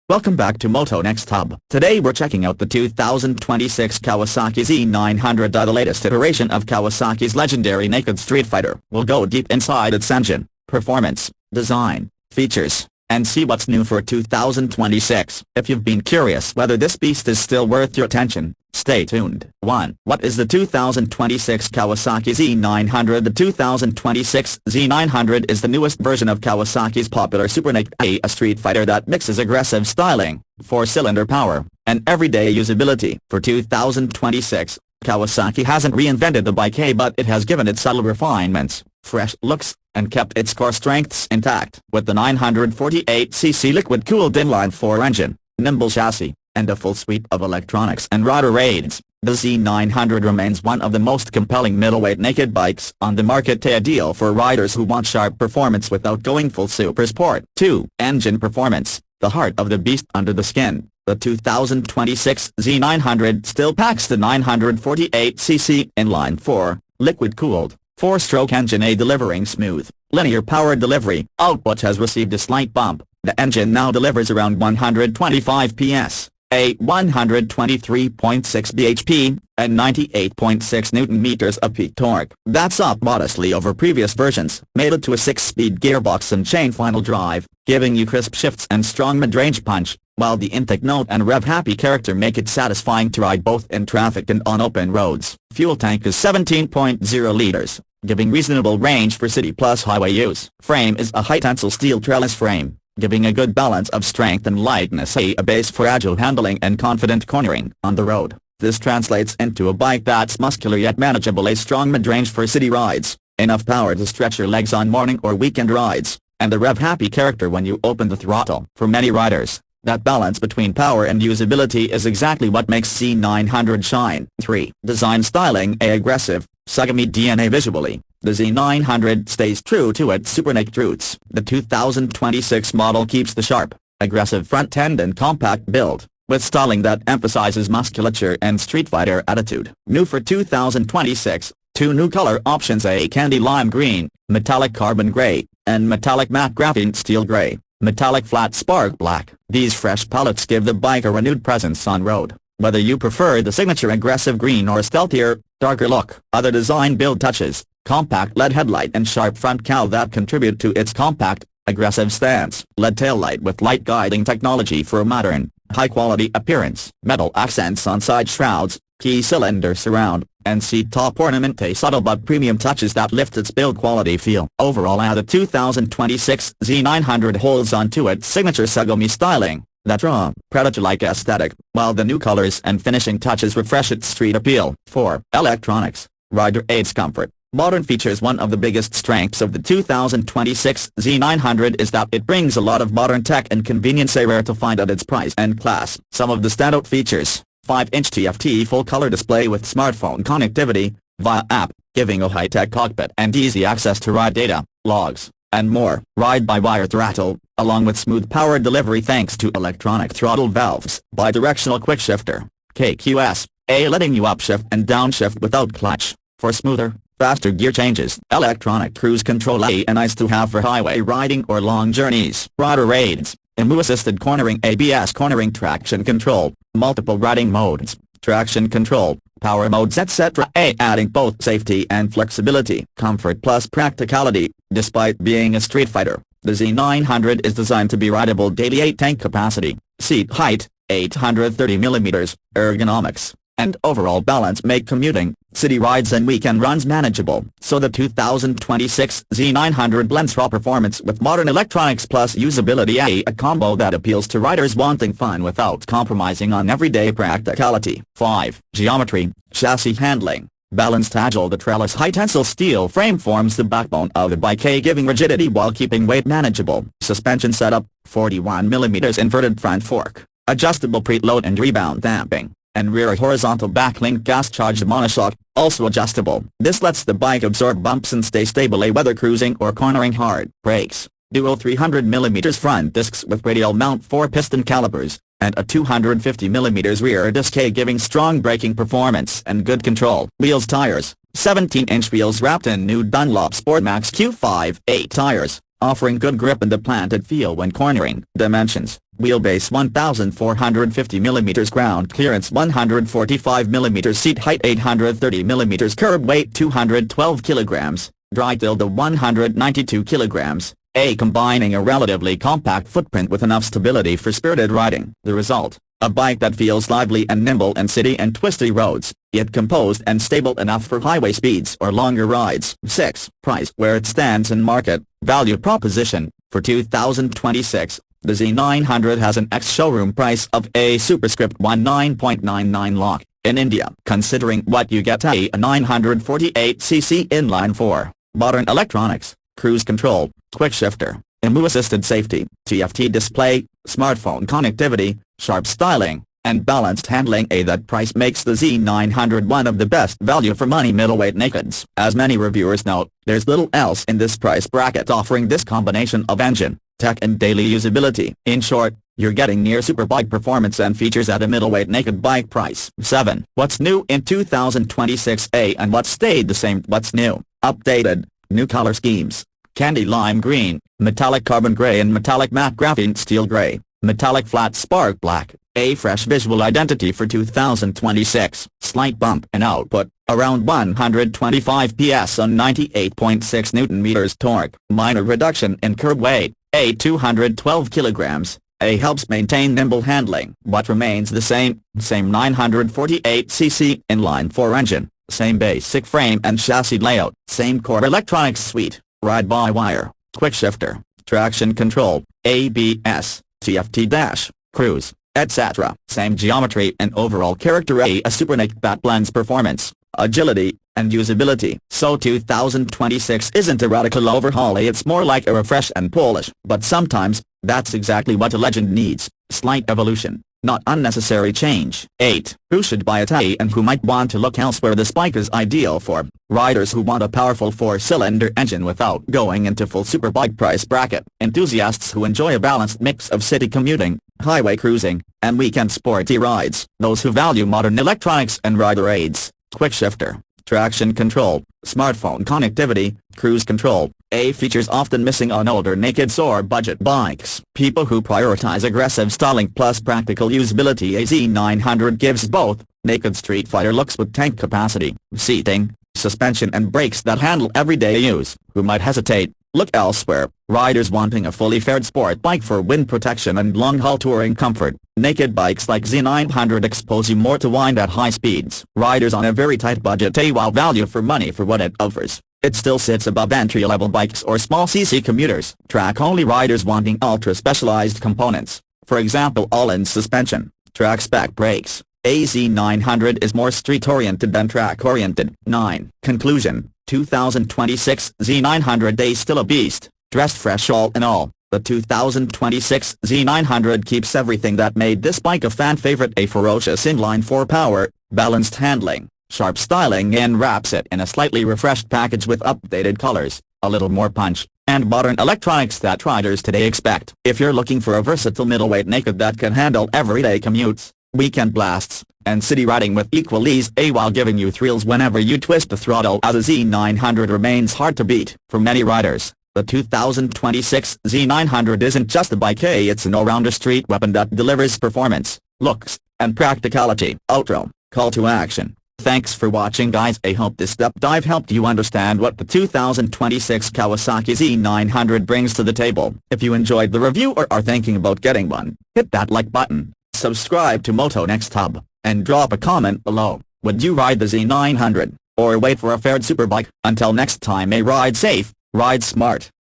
Welcome back to Moto Next Hub. Today we're checking out the 2026 Kawasaki Z900, the latest iteration of Kawasaki's legendary naked street fighter. We'll go deep inside its engine, performance, design, features, and see what's new for 2026. If you've been curious whether this beast is still worth your attention, stay tuned. 1. What is the 2026 Kawasaki Z900? The 2026 Z900 is the newest version of Kawasaki's popular Supernaked, a street fighter that mixes aggressive styling, 4-cylinder power, and everyday usability. For 2026, Kawasaki hasn't reinvented the bike, but it has given it subtle refinements, fresh looks, and kept its core strengths intact. With the 948cc liquid-cooled inline-four engine, nimble chassis, and a full suite of electronics and rider aids, the Z900 remains one of the most compelling middleweight naked bikes on the market, ideal for riders who want sharp performance without going full super sport. 2. Engine performance, the heart of the beast under the skin. The 2026 Z900 still packs the 948cc inline-four, liquid-cooled, 4-stroke engine, delivering smooth, linear power delivery. Output has received a slight bump. The engine now delivers around 125 PS, a 123.6 bhp, and 98.6 Nm of peak torque. That's up modestly over previous versions. Mated to a 6-speed gearbox and chain final drive, giving you crisp shifts and strong mid-range punch, while the intake note and rev-happy character make it satisfying to ride both in traffic and on open roads. Fuel tank is 17.0 liters, giving reasonable range for city plus highway use. Frame is a high-tensile steel trellis frame, giving a good balance of strength and lightness, a base for agile handling and confident cornering on the road. This translates into a bike that's muscular yet manageable, a strong mid-range for city rides, enough power to stretch your legs on morning or weekend rides, and a rev-happy character when you open the throttle. For many riders, that balance between power and usability is exactly what makes Z900 shine. 3. Design styling, aggressive, Sugami DNA visually. The Z900 stays true to its Supernaked roots. The 2026 model keeps the sharp, aggressive front end and compact build, with styling that emphasizes musculature and street fighter attitude. New for 2026, 2 new color options: a candy lime green, metallic carbon gray, and metallic matte graphene steel gray, metallic flat spark black. These fresh palettes give the bike a renewed presence on road, whether you prefer the signature aggressive green or stealthier, darker look. Other design build touches: compact LED headlight and sharp front cowl that contribute to its compact, aggressive stance. LED taillight with light guiding technology for a modern, high-quality appearance. Metal accents on side shrouds, key cylinder surround, and seat top ornament, a subtle but premium touches that lift its build quality feel. Overall, the 2026 Z900 holds on to its signature Sugami styling, that raw, predator-like aesthetic, while the new colors and finishing touches refresh its street appeal. 4. Electronics, rider aids, comfort, modern features. One of the biggest strengths of the 2026 Z900 is that it brings a lot of modern tech and convenience, rare to find at its price and class. Some of the standout features: 5-inch TFT full-color display with smartphone connectivity, via app, giving a high-tech cockpit and easy access to ride data, logs, and more. Ride-by-wire throttle, along with smooth power delivery thanks to electronic throttle valves. Bidirectional Quickshifter, KQS, letting you upshift and downshift without clutch, for smoother, faster gear changes. Electronic cruise control, a nice to have for highway riding or long journeys. Rider aids, IMU-assisted cornering, ABS cornering, traction control, multiple riding modes, traction control, power modes, etc., adding both safety and flexibility. Comfort plus practicality, despite being a street fighter, the Z900 is designed to be rideable daily. 8 tank capacity, seat height, 830 mm, ergonomics, and overall balance make commuting, city rides and weekend runs manageable. So the 2026 Z900 blends raw performance with modern electronics plus usability, a combo that appeals to riders wanting fun without compromising on everyday practicality. 5. Geometry, chassis handling, balanced agile. The trellis high-tensile steel frame forms the backbone of the bike, giving rigidity while keeping weight manageable. Suspension setup, 41 mm inverted front fork, adjustable preload and rebound damping, and rear horizontal backlink gas-charged monoshock, also adjustable. This lets the bike absorb bumps and stay stable, whether cruising or cornering hard. Brakes, dual 300 mm front discs with radial mount 4-piston calipers, and a 250 mm rear disc, giving strong braking performance and good control. Wheels, tires, 17-inch wheels wrapped in new Dunlop Sportmax Q5 8 tires, offering good grip and a planted feel when cornering. Dimensions, Wheelbase 1,450mm, ground clearance 145mm, seat height 830mm, curb weight 212 kg, dry tilde 192 kg, combining a relatively compact footprint with enough stability for spirited riding. The result, a bike that feels lively and nimble in city and twisty roads, yet composed and stable enough for highway speeds or longer rides. 6. Price. Where it stands in market value proposition. For 2026, the Z900 has an ex-showroom price of a superscript 19.99 lakh in India. Considering what you get, a 948cc inline-four, modern electronics, cruise control, Quickshifter, IMU-assisted safety, TFT display, smartphone connectivity, sharp styling, and balanced handling, that price makes the Z900 one of the best value for money middleweight nakeds. As many reviewers note, there's little else in this price bracket offering this combination of engine, tech and daily usability. In short, you're getting near superbike performance and features at a middleweight naked bike price. 7. What's new in 2026? And what stayed the same? What's new? Updated, new color schemes. Candy lime green, metallic carbon gray and metallic matte graphene steel gray, metallic flat spark black. A fresh visual identity for 2026. Slight bump in output, around 125 PS on 98.6 Nm torque. Minor reduction in curb weight, 212 kg. Helps maintain nimble handling. What remains the same? Same 948cc inline-four engine, same basic frame and chassis layout, same core electronics suite, ride-by-wire, Quickshifter, traction control, ABS, TFT dash, cruise, etc. Same geometry and overall character. A Supernaked that blends performance, agility, and usability. So 2026 isn't a radical overhaul, it's more like a refresh and polish. But sometimes, that's exactly what a legend needs, slight evolution, not unnecessary change. 8. Who should buy it, and who might want to look elsewhere? This bike is ideal for riders who want a powerful 4-cylinder engine without going into full superbike price bracket, enthusiasts who enjoy a balanced mix of city commuting, highway cruising, and weekend sporty rides, those who value modern electronics and rider aids. Quickshifter, traction control, smartphone connectivity, cruise control, features often missing on older nakeds or budget bikes. People who prioritize aggressive styling plus practical usability. A Z900 gives both. Naked street fighter looks with tank capacity, seating, suspension and brakes that handle everyday use. Who might hesitate? Look elsewhere. Riders wanting a fully fared sport bike for wind protection and long-haul touring comfort. Naked bikes like Z900 expose you more to wind at high speeds. Riders on a very tight budget. While value for money for what it offers, it still sits above entry-level bikes or small cc commuters. Track-only riders wanting ultra-specialized components, for example all-in suspension, track-spec brakes. A Z900 is more street-oriented than track-oriented. 9. Conclusion. 2026 Z900 is still a beast, dressed fresh all in all. The 2026 Z900 keeps everything that made this bike a fan favorite: a ferocious inline-four power, balanced handling, sharp styling, and wraps it in a slightly refreshed package with updated colors, a little more punch, and modern electronics that riders today expect. If you're looking for a versatile middleweight naked that can handle everyday commutes, weekend blasts, and city riding with equal ease, while giving you thrills whenever you twist the throttle, a Z900 remains hard to beat. For many riders, the 2026 Z900 isn't just a bike, it's an all-rounder street weapon that delivers performance, looks, and practicality. Outro. Call to action. Thanks for watching guys. I hope this deep dive helped you understand what the 2026 Kawasaki Z900 brings to the table. If you enjoyed the review or are thinking about getting one, hit that like button, subscribe to Moto Next Hub, and drop a comment below. Would you ride the Z900, or wait for a fared superbike? Until next time, ride safe, ride smart.